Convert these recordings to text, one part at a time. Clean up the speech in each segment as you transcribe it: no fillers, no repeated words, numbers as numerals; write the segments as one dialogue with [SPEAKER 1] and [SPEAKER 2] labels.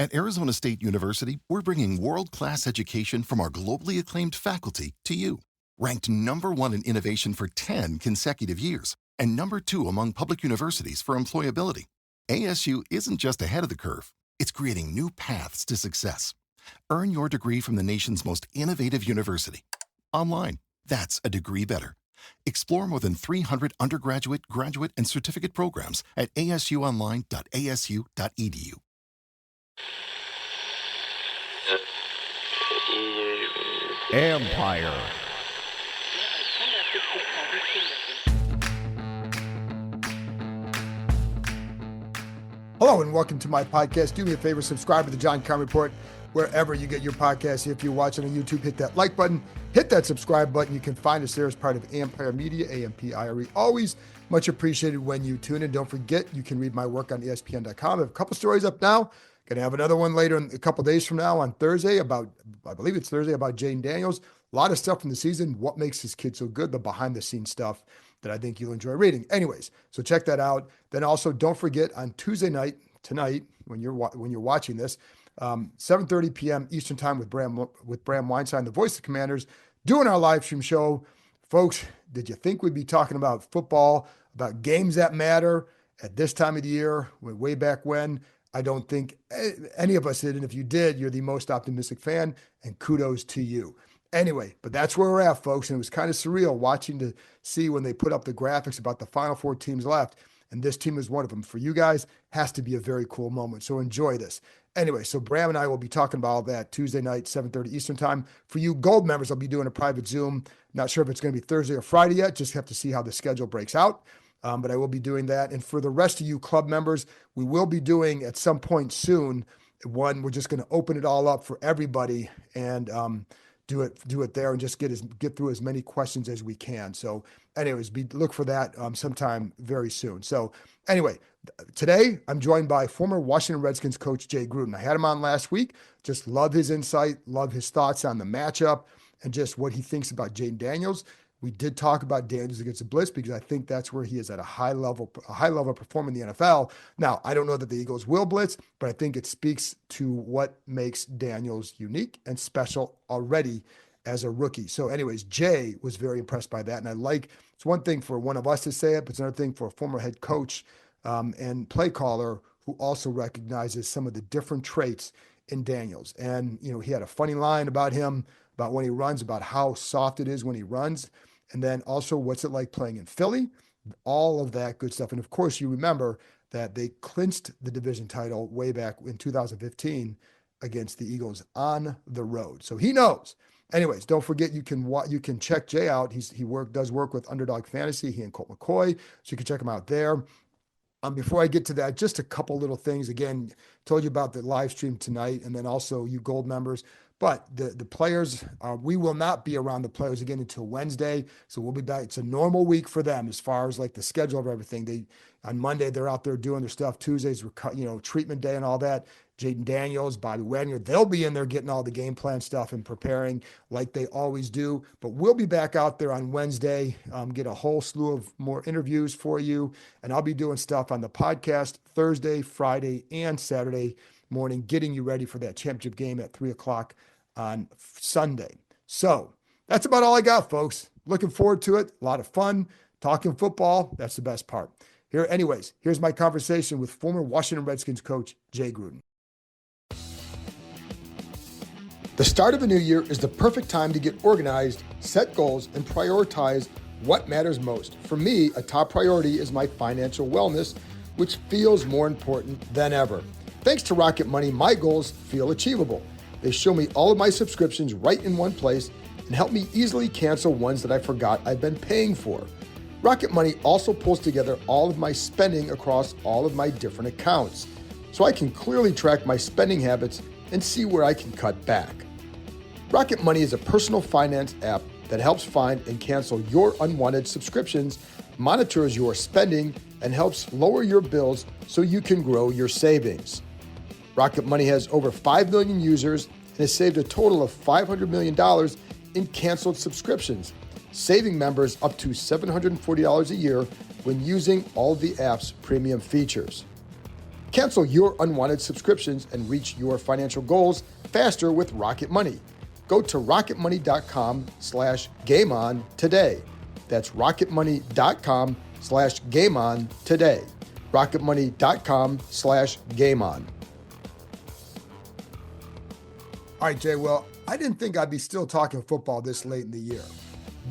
[SPEAKER 1] At Arizona State University, we're bringing world-class education from our globally acclaimed faculty to you. Ranked #1 in innovation for 10 consecutive years and #2 among public universities for employability, ASU isn't just ahead of the curve, it's creating new paths to success. Earn your degree from the nation's most innovative university. Online, that's a degree better. Explore more than 300 undergraduate, graduate, and certificate programs at asuonline.asu.edu.
[SPEAKER 2] Empire.
[SPEAKER 3] Hello and welcome to my podcast. Do me a favor, subscribe to the John Keim Report wherever you get your podcasts. If you're watching on YouTube, hit that like button, hit that subscribe button. You can find us there as part of Empire Media, AMPIRE. Always much appreciated when you tune in. Don't forget, you can read my work on ESPN.com. I have a couple stories up now. Going to have another one later in a couple days from now on Thursday about, I believe it's Thursday, about Jayden Daniels. A lot of stuff from the season, what makes this kid so good, the behind-the-scenes stuff that I think you'll enjoy reading. Anyways, so check that out. Then also, don't forget, on Tuesday night, tonight, when you're watching this, 7:30 p.m. Eastern Time with Bram Weinstein, the voice of the Commanders, doing our live stream show. Folks, did you think we'd be talking about football, about games that matter at this time of the year, way back when? I don't think any of us did, and if you did, you're the most optimistic fan, and kudos to you. Anyway, but that's where we're at, folks, and it was kind of surreal watching to see when they put up the graphics about the final 4 teams left, and this team is one of them. For you guys, has to be a very cool moment, so enjoy this. Anyway, so Bram and I will be talking about all that Tuesday night, 7:30 Eastern Time. For you Gold members, I'll be doing a private Zoom. Not sure if it's going to be Thursday or Friday yet, just have to see how the schedule breaks out. But I will be doing that. And for the rest of you club members, we will be doing at some point soon one. We're just going to open it all up for everybody and do it there and just get through as many questions as we can. So anyways, look for that sometime very soon. So anyway, today I'm joined by former Washington Redskins coach Jay Gruden. I had him on last week. Just love his insight, love his thoughts on the matchup and just what he thinks about Jayden Daniels. We did talk about Daniels against the blitz because I think that's where he is at a high level performing in the NFL. Now, I don't know that the Eagles will blitz, but I think it speaks to what makes Daniels unique and special already as a rookie. So anyways, Jay was very impressed by that. And it's one thing for one of us to say it, but it's another thing for a former head coach and play caller who also recognizes some of the different traits in Daniels. And, he had a funny line about him, about when he runs, about how soft it is when he runs. And then also, what's it like playing in Philly? All of that good stuff. And of course, you remember that they clinched the division title way back in 2015 against the Eagles on the road. So he knows. Anyways, don't forget you can check Jay out. He does work with Underdog Fantasy. He and Colt McCoy, so you can check him out there. Before I get to that, just a couple little things. Again, told you about the live stream tonight, and then also you Gold members. But the players, we will not be around the players again until Wednesday. So we'll be back. It's a normal week for them as far as like the schedule of everything. On Monday, they're out there doing their stuff. Tuesdays, treatment day and all that. Jayden Daniels, Bobby Wagner, they'll be in there getting all the game plan stuff and preparing like they always do. But we'll be back out there on Wednesday, get a whole slew of more interviews for you. And I'll be doing stuff on the podcast Thursday, Friday, and Saturday morning, getting you ready for that championship game at 3 o'clock on Sunday. So that's about all I got, folks. Looking forward to it. A lot of fun talking football. That's the best part. Here's my conversation with former Washington Redskins coach Jay Gruden. The start of a new year is the perfect time to get organized, set goals, and prioritize what matters most. For me, a top priority is my financial wellness, which feels more important than ever. Thanks to Rocket Money, my goals feel achievable. They show me all of my subscriptions right in one place and help me easily cancel ones that I forgot I've been paying for. Rocket Money also pulls together all of my spending across all of my different accounts, so I can clearly track my spending habits and see where I can cut back. Rocket Money is a personal finance app that helps find and cancel your unwanted subscriptions, monitors your spending, and helps lower your bills so you can grow your savings. Rocket Money has over 5 million users and has saved a total of $500 million in canceled subscriptions, saving members up to $740 a year when using all of the app's premium features. Cancel your unwanted subscriptions and reach your financial goals faster with Rocket Money. Go to rocketmoney.com/gameon today. That's rocketmoney.com/gameon today. rocketmoney.com/gameon. All right, Jay, well, I didn't think I'd be still talking football this late in the year,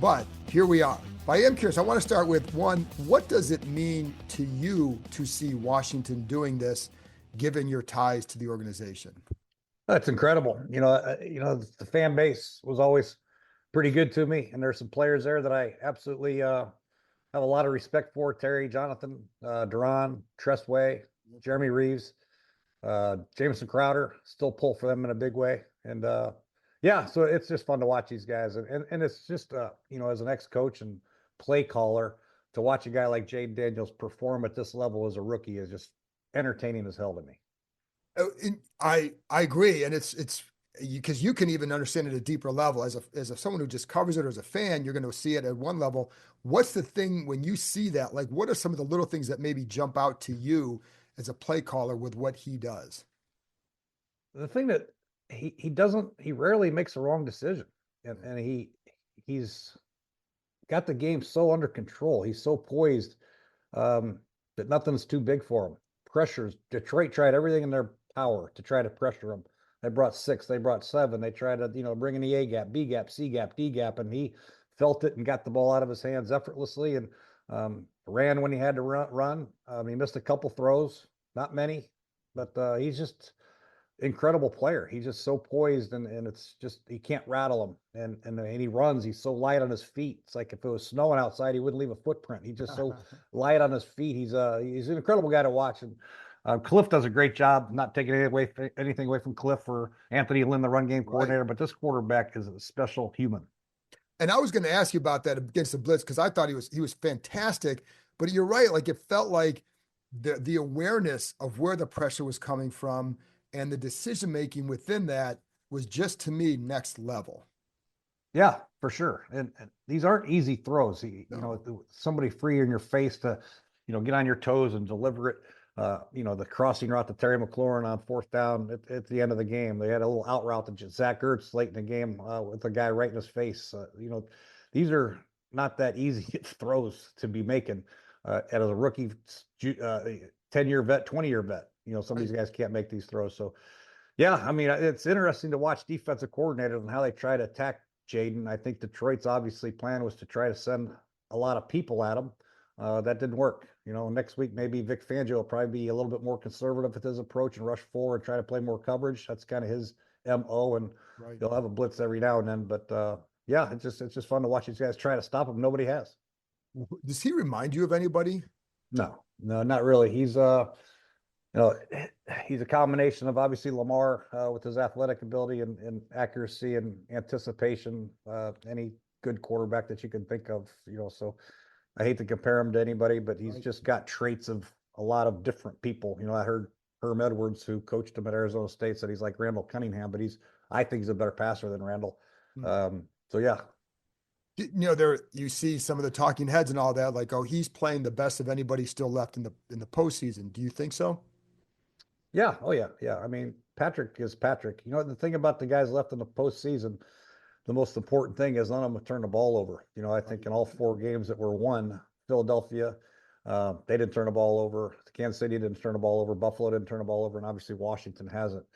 [SPEAKER 3] but here we are. But I am curious. I want to start with one, what does it mean to you to see Washington doing this, given your ties to the organization?
[SPEAKER 2] That's incredible. The fan base was always pretty good to me, and there's some players there that I absolutely have a lot of respect for. Terry, Jonathan, Duran, Tressway, Jeremy Reeves, Jamison Crowder, still pull for them in a big way. And so it's just fun to watch these guys. And it's just, as an ex-coach and play caller, to watch a guy like Jay Daniels perform at this level as a rookie is just entertaining as hell to me.
[SPEAKER 3] I agree, and it's because you can even understand it at a deeper level as someone who just covers it, or as a fan, you're going to see it at one level. What's the thing when you see that? Like, what are some of the little things that maybe jump out to you as a play caller with what he does?
[SPEAKER 2] The thing that he rarely makes a wrong decision, and he's got the game so under control. He's so poised that nothing's too big for him. Pressures. Detroit tried everything in their power to try to pressure him. They brought 6, they brought 7. They tried to, bring in the A gap, B gap, C gap, D gap, and he felt it and got the ball out of his hands effortlessly and ran when he had to run. He missed a couple throws, not many, but he's just incredible player. He's just so poised, and it's just, he can't rattle him. And he runs. He's so light on his feet. It's like if it was snowing outside, he wouldn't leave a footprint. He's just so light on his feet. He's an incredible guy to watch. And Cliff does a great job, not taking anything away from Cliff or Anthony Lynn, the run game coordinator. Right. But this quarterback is a special human.
[SPEAKER 3] And I was going to ask you about that against the blitz, because I thought he was fantastic. But you're right. Like, it felt like the awareness of where the pressure was coming from and the decision-making within that was just, to me, next level.
[SPEAKER 2] Yeah, for sure. And these aren't easy throws. Somebody free in your face to, get on your toes and deliver it. The crossing route to Terry McLaurin on 4th down at the end of the game. They had a little out route to Zach Ertz late in the game with a guy right in his face. These are not that easy throws to be making as a rookie, 10-year vet, 20-year vet. Some of these guys can't make these throws. So, yeah, it's interesting to watch defensive coordinators and how they try to attack Jaden. I think Detroit's obviously plan was to try to send a lot of people at him. That didn't work. Next week, maybe Vic Fangio will probably be a little bit more conservative with his approach and rush forward and try to play more coverage. That's kind of his MO, and he'll have a blitz every now and then. But it's just fun to watch these guys try to stop him. Nobody has.
[SPEAKER 3] Does he remind you of anybody?
[SPEAKER 2] No, not really. He's he's a combination of obviously Lamar with his athletic ability and accuracy and anticipation. Any good quarterback that you can think of, so I hate to compare him to anybody, but he's just got traits of a lot of different people. I heard Herm Edwards, who coached him at Arizona State, said he's like Randall Cunningham, but I think he's a better passer than Randall. So yeah.
[SPEAKER 3] There you see some of the talking heads and all that, like, oh, he's playing the best of anybody still left in the postseason. Do you think so?
[SPEAKER 2] Yeah. Oh yeah. Yeah. Patrick is Patrick. The thing about the guys left in the postseason, the most important thing is none of them turn the ball over. I think in all 4 games that were won, Philadelphia, they didn't turn the ball over. Kansas City didn't turn the ball over. Buffalo didn't turn the ball over. And obviously Washington hasn't.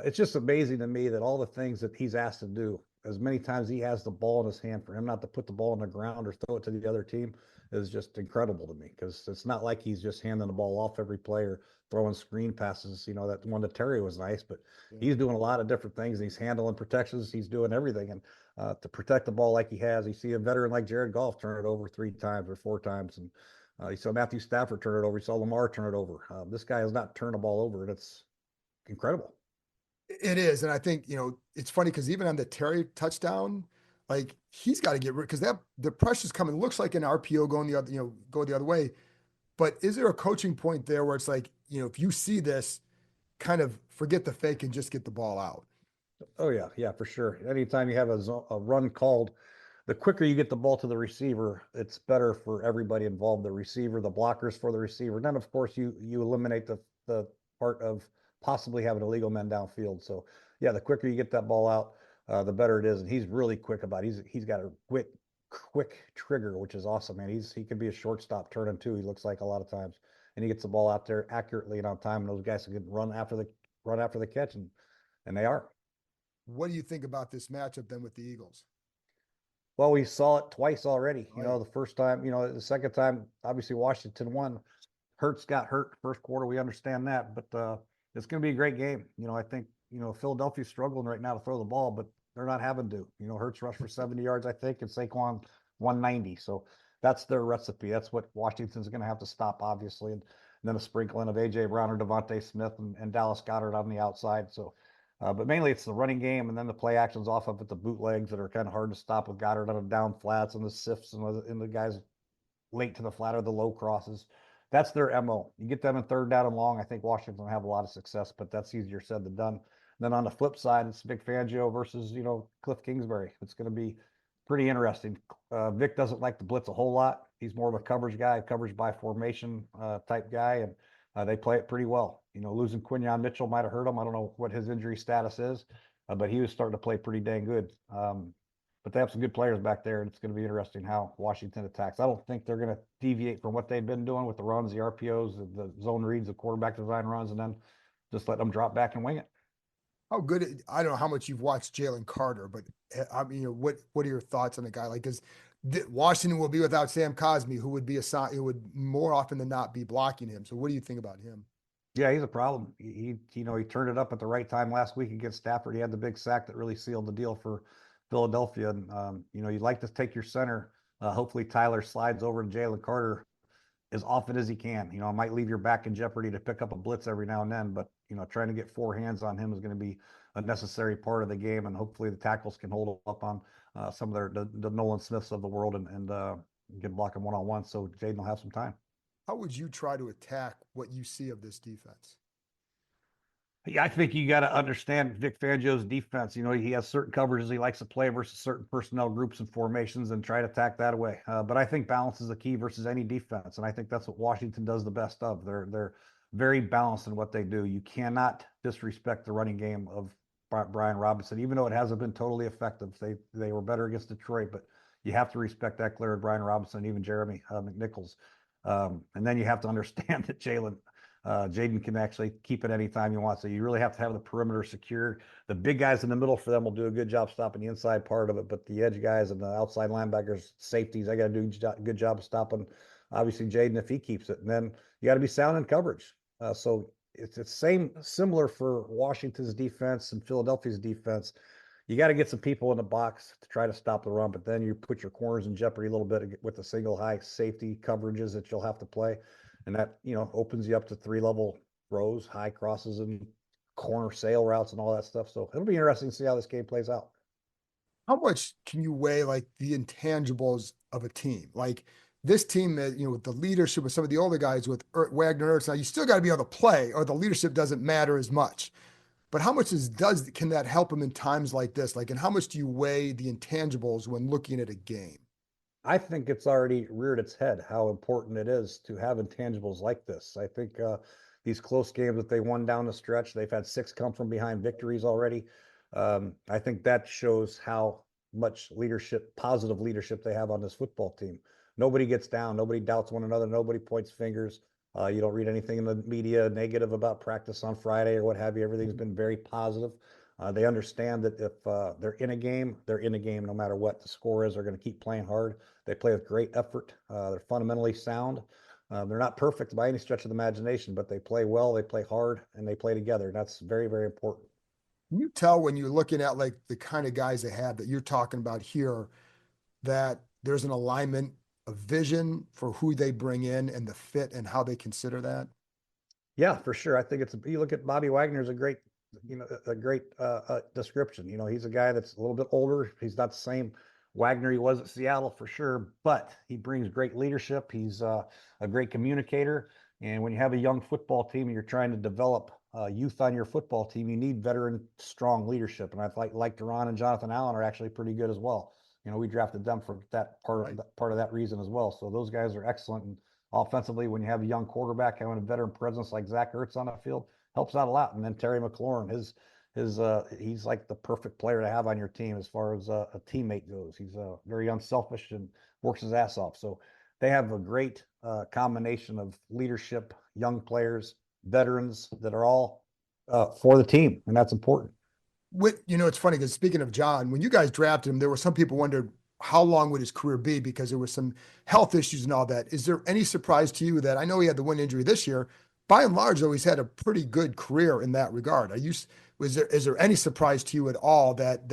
[SPEAKER 2] It's just amazing to me that all the things that he's asked to do, as many times he has the ball in his hand, for him not to put the ball on the ground or throw it to the other team is just incredible to me, because it's not like he's just handing the ball off every play or throwing screen passes. That one to Terry was nice, but he's doing a lot of different things. He's handling protections. He's doing everything. And to protect the ball like he has, you see a veteran like Jared Goff turn it over 3 times or 4 times. And you saw Matthew Stafford turn it over. You saw Lamar turn it over. This guy has not turned the ball over, and it's incredible.
[SPEAKER 3] It is. And I think, it's funny because even on the Terry touchdown, like, he's got to get rid, because the pressure's coming. It looks like an RPO going the other, go the other way. But is there a coaching point there where it's like, if you see this, kind of forget the fake and just get the ball out?
[SPEAKER 2] Oh yeah. Yeah, for sure. Anytime you have a run called, the quicker you get the ball to the receiver, it's better for everybody involved, the receiver, the blockers for the receiver. And then of course you eliminate the part of possibly having illegal men downfield. So yeah, the quicker you get that ball out, the better it is. And he's really quick about it. He's got a quick trigger, which is awesome, man. He can be a shortstop turning too. He looks like a lot of times, and he gets the ball out there accurately and on time. And those guys can run after the catch, and they are.
[SPEAKER 3] What do you think about this matchup then with the Eagles?
[SPEAKER 2] Well, we saw it twice already.
[SPEAKER 3] Right.
[SPEAKER 2] The first time, the second time, obviously Washington won. Hurts got hurt first quarter. We understand that, but it's going to be a great game. I think, Philadelphia's struggling right now to throw the ball, but they're not having to. Hurts rushed for 70 yards, I think, and Saquon 190. So that's their recipe. That's what Washington's going to have to stop, obviously. And then a sprinkling of A.J. Brown or Devontae Smith and Dallas Goedert on the outside. So, but mainly it's the running game and then the play actions off of it, the bootlegs that are kind of hard to stop with Goddard on the down flats and the sifts and the guys late to the flat or the low crosses. That's their MO. You get them in third down and long, I think Washington will have a lot of success, but that's easier said than done. And then on the flip side, it's Vic Fangio versus, Cliff Kingsbury. It's going to be pretty interesting. Vic doesn't like to blitz a whole lot. He's more of a coverage guy, coverage by formation type guy, and they play it pretty well. Losing Quinyon Mitchell might have hurt him. I don't know what his injury status is, but he was starting to play pretty dang good. But they have some good players back there, and it's going to be interesting how Washington attacks. I don't think they're going to deviate from what they've been doing with the runs, the RPOs, the zone reads, the quarterback design runs, and then just let them drop back and wing it.
[SPEAKER 3] How good? I don't know how much you've watched Jalen Carter, but I mean, what are your thoughts on a guy like? Because Washington will be without Sam Cosmi, who would be who would more often than not be blocking him. So what do you think about him?
[SPEAKER 2] Yeah, he's a problem. He turned it up at the right time last week against Stafford. He had the big sack that really sealed the deal for Philadelphia. And, you'd like to take your center. Hopefully Tyler slides over to Jalen Carter as often as he can. It might leave your back in jeopardy to pick up a blitz every now and then, but, trying to get four hands on him is going to be a necessary part of the game. And hopefully the tackles can hold up on some of the Nolan Smiths of the world and can block him one-on-one. So Jaden will have some time.
[SPEAKER 3] How would you try to attack what you see of this defense?
[SPEAKER 2] Yeah, I think you got to understand Vic Fangio's defense. He has certain coverages he likes to play versus certain personnel groups and formations and try to attack that away. But I think balance is the key versus any defense. And I think that's what Washington does the best of. They're very balanced in what they do. You cannot disrespect the running game of Brian Robinson, even though it hasn't been totally effective. They were better against Detroit, but you have to respect that clear of Brian Robinson, even Jeremy McNichols. And then you have to understand that Jaden can actually keep it anytime you want. So you really have to have the perimeter secured. The big guys in the middle for them will do a good job stopping the inside part of it, but the edge guys and the outside linebackers, safeties, I got to do a good job of stopping, obviously, Jaden if he keeps it. And then you got to be sound in coverage. So it's similar for Washington's defense and Philadelphia's defense. You got to get some people in the box to try to stop the run, but then you put your corners in jeopardy a little bit with the single high safety coverages that you'll have to play. And that, opens you up to 3-level rows, high crosses and corner sail routes and all that stuff. So it'll be interesting to see how this game plays out.
[SPEAKER 3] How much can you weigh like the intangibles of a team? Like this team that, with the leadership of some of the older guys with Wagner, Ertz, now you still got to be able to play or the leadership doesn't matter as much. But how much can that help them in times like this? Like, and how much do you weigh the intangibles when looking at a game?
[SPEAKER 2] I think it's already reared its head how important it is to have intangibles like this. I think these close games that they won down the stretch, they've had 6 come from behind victories already. I think that shows how much positive leadership they have on this football team. Nobody gets down. Nobody doubts one another. Nobody points fingers. You don't read anything in the media negative about practice on Friday or what have you. Everything's been very positive. They understand that if they're in a game, they're in a game no matter what the score is. They're going to keep playing hard. They play with great effort. They're fundamentally sound. They're not perfect by any stretch of the imagination, but they play well, they play hard, and they play together. That's very, very important.
[SPEAKER 3] Can you tell when you're looking at like the kind of guys they have that you're talking about here that there's an alignment of vision for who they bring in and the fit and how they consider that?
[SPEAKER 2] Yeah, for sure. I think you look at Bobby Wagner's a great description. He's a guy that's a little bit older. He's not the same Wagner he was at Seattle for sure, but he brings great leadership. He's a great communicator. And when you have a young football team and you're trying to develop youth on your football team, you need veteran, strong leadership. And I like Duran and Jonathan Allen are actually pretty good as well. We drafted them for that part of that reason as well. So those guys are excellent. And offensively, when you have a young quarterback having a veteran presence like Zach Ertz on the field, helps out a lot. And then Terry McLaurin, he's like the perfect player to have on your team as far as a teammate goes. He's very unselfish and works his ass off. So they have a great combination of leadership, young players, veterans that are all for the team, and that's important.
[SPEAKER 3] It's funny because speaking of John, when you guys drafted him, there were some people wondered how long would his career be because there was some health issues and all that. Is there any surprise to you that I know he had the one injury this year? By and large, though, he's had a pretty good career in that regard. Is there any surprise to you at all that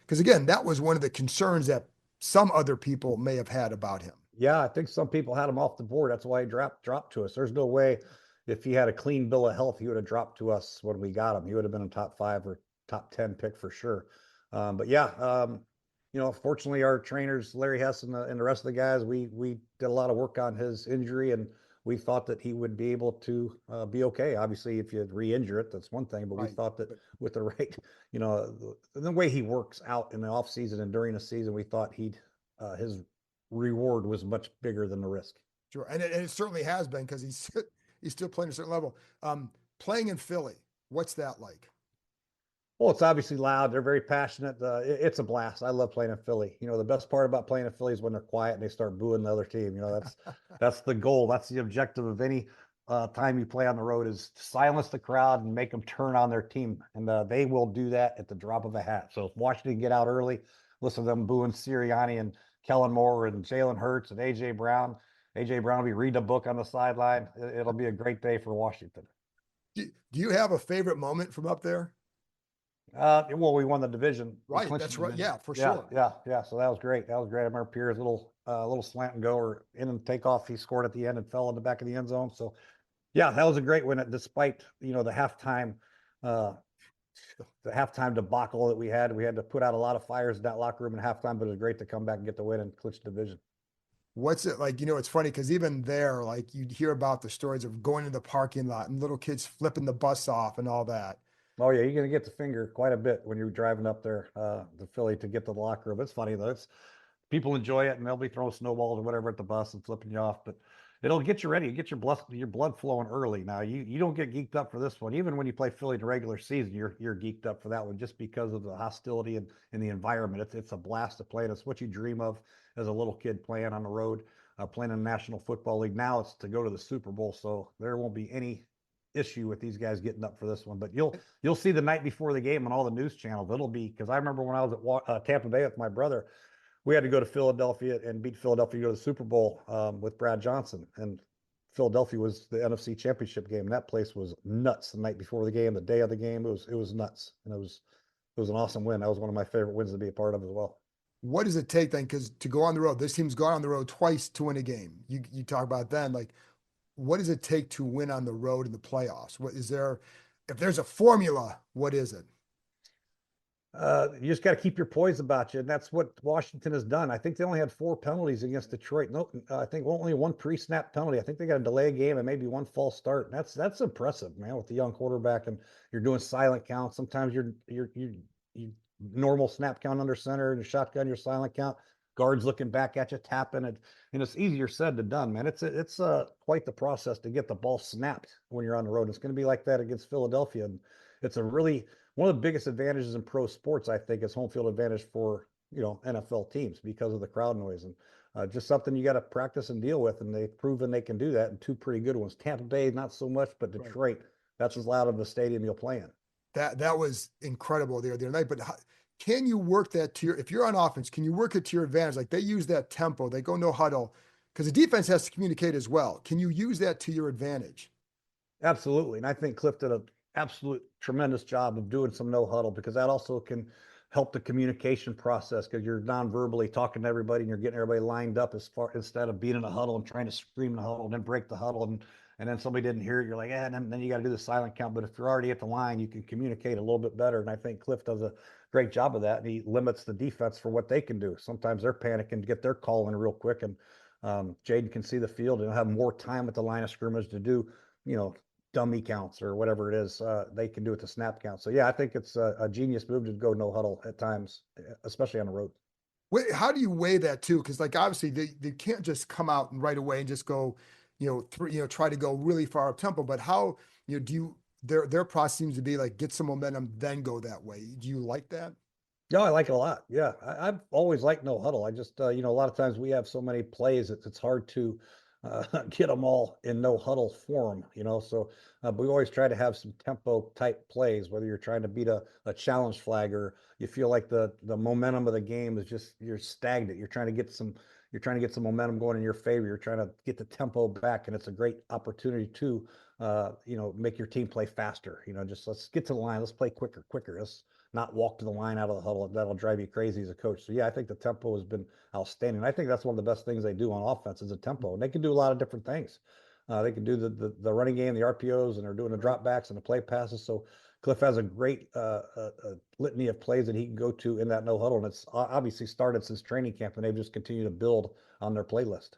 [SPEAKER 3] because again, that was one of the concerns that some other people may have had about him.
[SPEAKER 2] Yeah, I think some people had him off the board. That's why he dropped to us. There's no way if he had a clean bill of health, he would have dropped to us when we got him. He would have been a top 5 or top 10 pick for sure. But yeah, fortunately our trainers, Larry Hess and the rest of the guys, we did a lot of work on his injury, and we thought that he would be able to be okay. Obviously, if you re-injure it, that's one thing, but we thought that with the right, the way he works out in the off season and during the season, we thought his reward was much bigger than the risk.
[SPEAKER 3] Sure. And it certainly has been because he's still playing at a certain level. Playing in Philly, what's that like?
[SPEAKER 2] Well, it's obviously loud. They're very passionate. It's a blast. I love playing in Philly. The best part about playing in Philly is when they're quiet and they start booing the other team. That's the goal. That's the objective of any time you play on the road is to silence the crowd and make them turn on their team. And they will do that at the drop of a hat. So if Washington get out early, listen to them booing Sirianni and Kellen Moore and Jalen Hurts and A.J. Brown. A.J. Brown will be reading a book on the sideline. It'll be a great day for Washington.
[SPEAKER 3] Do you have a favorite moment from up there?
[SPEAKER 2] Well, we won the division.
[SPEAKER 3] Right, that's right. Yeah, for sure.
[SPEAKER 2] Yeah. So that was great. I remember Pierre's little slant and go or in and takeoff. He scored at the end and fell in the back of the end zone. So, yeah, that was a great win. Despite the halftime debacle that we had to put out a lot of fires in that locker room in halftime. But it was great to come back and get the win and clinch the division.
[SPEAKER 3] What's it like? It's funny because even there, like you hear about the stories of going to the parking lot and little kids flipping the bus off and all that.
[SPEAKER 2] Oh yeah, you're gonna get the finger quite a bit when you're driving up there to Philly to get to the locker room. It's funny though. People enjoy it and they'll be throwing snowballs or whatever at the bus and flipping you off, but it'll get you ready. You get your blood flowing early. Now you don't get geeked up for this one. Even when you play Philly in the regular season, you're geeked up for that one just because of the hostility and the environment. It's a blast to play, and it's what you dream of as a little kid playing on the road, playing in the National Football League. Now it's to go to the Super Bowl, so there won't be any issue with these guys getting up for this one. But you'll see the night before the game on all the news channels. It'll be because I remember when I was at Tampa Bay with my brother, we had to go to Philadelphia and beat Philadelphia to go to the Super Bowl with Brad Johnson. And Philadelphia was the NFC Championship game. And that place was nuts the night before the game, the day of the game. It was nuts. And it was an awesome win. That was one of my favorite wins to be a part of as well.
[SPEAKER 3] What does it take then? Because to go on the road, this team's gone on the road twice to win a game. You talk about then, like, what does it take to win on the road in the playoffs? What is there? If there's a formula, what is it?
[SPEAKER 2] You just got to keep your poise about you, and that's what Washington has done. I think they only had 4 penalties against Detroit. No, I think only 1 pre-snap penalty. I think they got a delay game and maybe 1 false start. That's impressive, man. With the young quarterback, and you're doing silent count. Sometimes you're normal snap count under center and shotgun your silent count. Guards looking back at you, tapping it, and it's easier said than done, man. It's quite the process to get the ball snapped when you're on the road. It's going to be like that against Philadelphia, and it's one of the biggest advantages in pro sports, I think, is home field advantage for NFL teams because of the crowd noise, and just something you got to practice and deal with. And they've proven they can do that, and 2 pretty good ones. Tampa Bay, not so much, but Detroit, that's as loud of a stadium you'll play in.
[SPEAKER 3] That was incredible the other night, but. Can you work that if you're on offense, can you work it to your advantage? Like they use that tempo, they go no huddle because the defense has to communicate as well. Can you use that to your advantage?
[SPEAKER 2] Absolutely. And I think Cliff did an absolute tremendous job of doing some no huddle because that also can help the communication process because you're non-verbally talking to everybody and you're getting everybody lined up instead of being in a huddle and trying to scream the huddle and then break the huddle and then somebody didn't hear it. You're like, and then you got to do the silent count. But if you're already at the line, you can communicate a little bit better. And I think Cliff does a great job of that. And he limits the defense for what they can do. Sometimes they're panicking to get their call in real quick. And Jaden can see the field and have more time at the line of scrimmage to do, dummy counts or whatever it is. They can do it to snap count. So, yeah, I think it's a genius move to go no huddle at times, especially on the road.
[SPEAKER 3] How do you weigh that too? Because like obviously they can't just come out and right away and just go, try to go really far up tempo. But how do their process seems to be like get some momentum, then go that way. Do you like that?
[SPEAKER 2] Yeah, I like it a lot. Yeah, I've always liked no huddle. I just, a lot of times we have so many plays, it's hard to get them all in no huddle form, So but we always try to have some tempo type plays, whether you're trying to beat a challenge flag or you feel like the momentum of the game is just you're stagnant. You're trying to get some momentum going in your favor. You're trying to get the tempo back, and it's a great opportunity to, make your team play faster. Just let's get to the line. Let's play quicker. Let's not walk to the line out of the huddle. That'll drive you crazy as a coach. So yeah, I think the tempo has been outstanding. I think that's one of the best things they do on offense is the tempo. And they can do a lot of different things. They can do the running game, the RPOs, and they're doing the drop backs and the play passes. So Cliff has a great litany of plays that he can go to in that no huddle, and it's obviously started since training camp, and they've just continued to build on their playlist.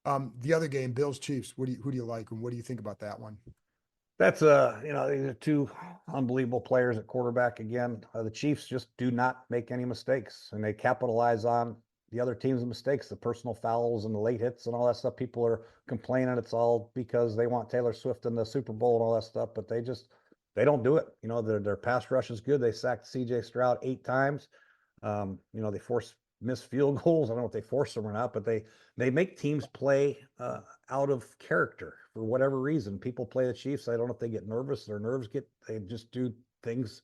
[SPEAKER 3] The other game, Bills Chiefs. Who do you like, and what do you think about that one?
[SPEAKER 2] That's these are two unbelievable players at quarterback again. The Chiefs just do not make any mistakes, and they capitalize on the other team's mistakes, the personal fouls and the late hits and all that stuff. People are complaining it's all because they want Taylor Swift in the Super Bowl and all that stuff, but they don't do it. Their pass rush is good. They sacked CJ Stroud 8 times. They force missed field goals. I don't know if they force them or not, but they make teams play out of character for whatever reason. People play the Chiefs. I don't know if they get nervous. They just do things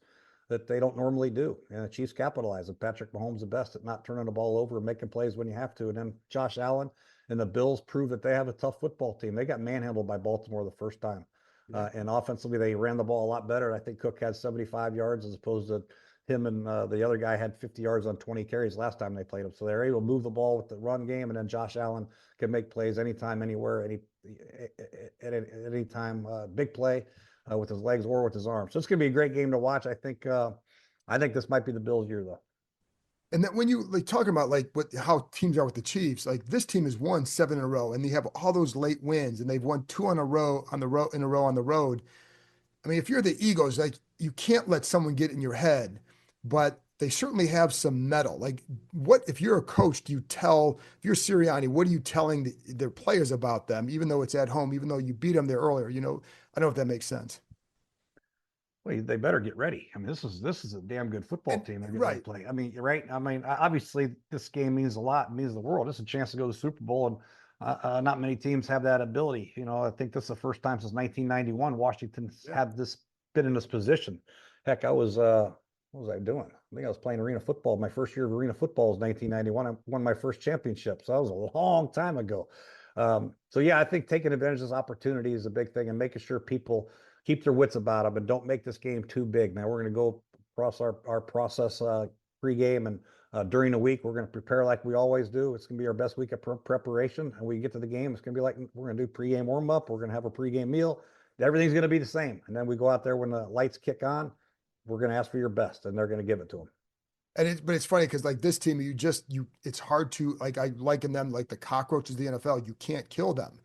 [SPEAKER 2] that they don't normally do. And the Chiefs capitalize. And Patrick Mahomes the best at not turning the ball over and making plays when you have to. And then Josh Allen and the Bills prove that they have a tough football team. They got manhandled by Baltimore the first time. And offensively, they ran the ball a lot better. I think Cook had 75 yards as opposed to him and the other guy had 50 yards on 20 carries last time they played him. So they're able to move the ball with the run game, and then Josh Allen can make plays anytime, anywhere, at any time. Big play with his legs or with his arms. So it's going to be a great game to watch. I think this might be the Bills' year, though.
[SPEAKER 3] And then when you talking about how teams are with the Chiefs, this team has won 7 in a row, and they have all those late wins, and they've won 2 in a row on the road. I mean, if you're the Eagles, you can't let someone get in your head, but they certainly have some mettle. What if you're a coach? If you're Sirianni, what are you telling their players about them, even though it's at home, even though you beat them there earlier? I don't know if that makes sense.
[SPEAKER 2] Well, they better get ready. I mean, this is a damn good football team. They're going to play. I mean, you're right. I mean, obviously, this game means a lot. It means the world. It's a chance to go to the Super Bowl, and not many teams have that ability. I think this is the first time since 1991 Washington's been in this position. Heck, I was what was I doing? I think I was playing arena football. My first year of arena football was 1991. I won my first championship, so that was a long time ago. So yeah, I think taking advantage of this opportunity is a big thing, and making sure people keep their wits about them and don't make this game too big. Now we're going to go across our process pregame and during the week. We're going to prepare like we always do. It's going to be our best week of preparation, and we get to the game. It's going to be like we're going to do pregame warm up. We're going to have a pregame meal. Everything's going to be the same, and then we go out there when the lights kick on. We're going to ask for your best, and they're going to give it to them.
[SPEAKER 3] But it's funny because this team, it's hard to I liken them like the cockroaches of the NFL. You can't kill them.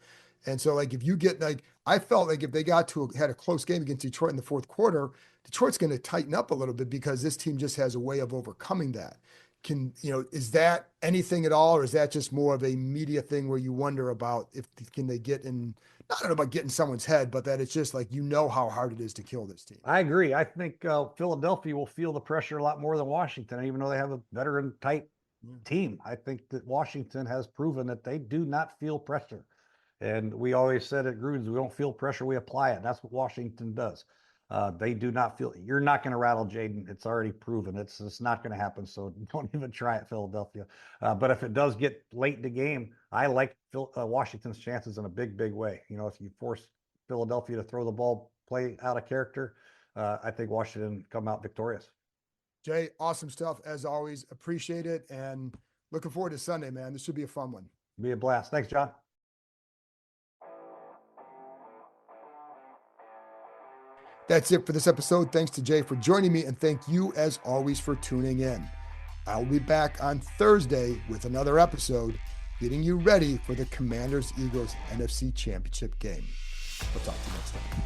[SPEAKER 3] And so if you get I felt like if they had a close game against Detroit in the fourth quarter, Detroit's going to tighten up a little bit because this team just has a way of overcoming that. Is that anything at all, or is that just more of a media thing where you wonder about can they get in, not about getting someone's head, but that it's just how hard it is to kill this team.
[SPEAKER 2] I agree. I think Philadelphia will feel the pressure a lot more than Washington, even though they have a veteran type team. I think that Washington has proven that they do not feel pressure. And we always said at Gruden's, we don't feel pressure, we apply it. That's what Washington does. They do not feel. You're not going to rattle Jaden. It's already proven. It's not going to happen. So don't even try it, Philadelphia. But if it does get late in the game, I like Washington's chances in a big, big way. If you force Philadelphia to throw the ball, play out of character, I think Washington come out victorious.
[SPEAKER 3] Jay, awesome stuff as always. Appreciate it, and looking forward to Sunday, man. This should be a fun one.
[SPEAKER 2] Be a blast. Thanks, John.
[SPEAKER 3] That's it for this episode. Thanks to Jay for joining me, and thank you, as always, for tuning in. I'll be back on Thursday with another episode, getting you ready for the Commanders-Eagles NFC Championship game. We'll talk to you next time.